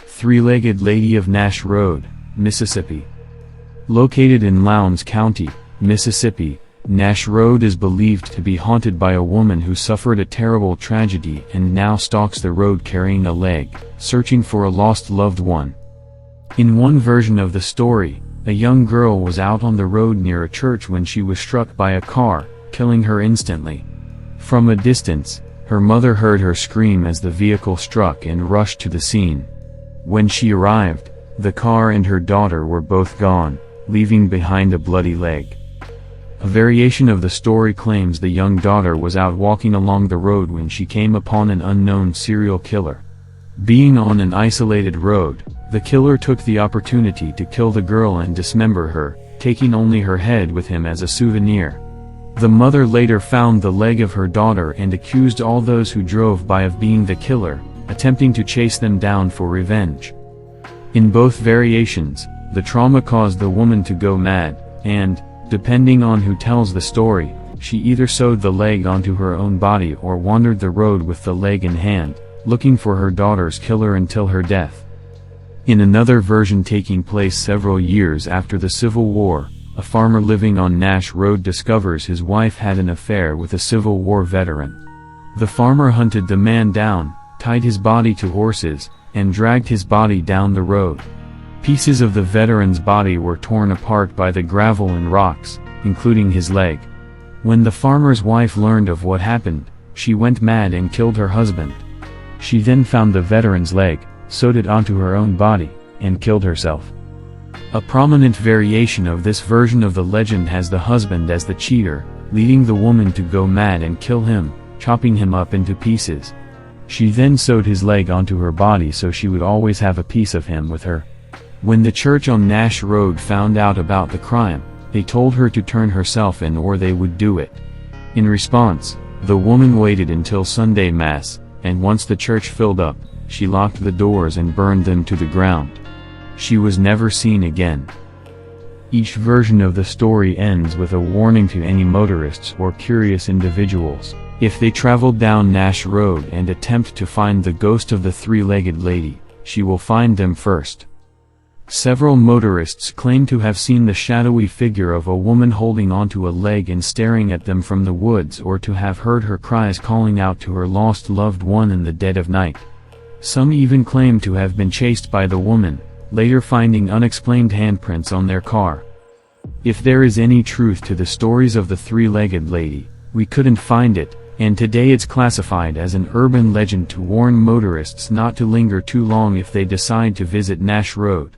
Three-Legged Lady of Nash Road, Mississippi. Located in Lowndes County, Mississippi, Nash Road is believed to be haunted by a woman who suffered a terrible tragedy and now stalks the road carrying a leg, searching for a lost loved one. In one version of the story, a young girl was out on the road near a church when she was struck by a car, killing her instantly. From a distance, her mother heard her scream as the vehicle struck and rushed to the scene. When she arrived, the car and her daughter were both gone, leaving behind a bloody leg. A variation of the story claims the young daughter was out walking along the road when she came upon an unknown serial killer. Being on an isolated road, the killer took the opportunity to kill the girl and dismember her, taking only her head with him as a souvenir. The mother later found the leg of her daughter and accused all those who drove by of being the killer, attempting to chase them down for revenge. In both variations, the trauma caused the woman to go mad, and, depending on who tells the story, she either sewed the leg onto her own body or wandered the road with the leg in hand, looking for her daughter's killer until her death. In another version taking place several years after the Civil War, a farmer living on Nash Road discovers his wife had an affair with a Civil War veteran. The farmer hunted the man down, tied his body to horses, and dragged his body down the road. Pieces of the veteran's body were torn apart by the gravel and rocks, including his leg. When the farmer's wife learned of what happened, she went mad and killed her husband. She then found the veteran's leg, sewed it onto her own body, and killed herself. A prominent variation of this version of the legend has the husband as the cheater, leading the woman to go mad and kill him, chopping him up into pieces. She then sewed his leg onto her body so she would always have a piece of him with her. When the church on Nash Road found out about the crime, they told her to turn herself in or they would do it. In response, the woman waited until Sunday Mass, and once the church filled up, she locked the doors and burned them to the ground. She was never seen again. Each version of the story ends with a warning to any motorists or curious individuals. If they travel down Nash Road and attempt to find the ghost of the three-legged lady, she will find them first. Several motorists claim to have seen the shadowy figure of a woman holding onto a leg and staring at them from the woods, or to have heard her cries calling out to her lost loved one in the dead of night. Some even claim to have been chased by the woman, later finding unexplained handprints on their car. If there is any truth to the stories of the three-legged lady, we couldn't find it, and today it's classified as an urban legend to warn motorists not to linger too long if they decide to visit Nash Road.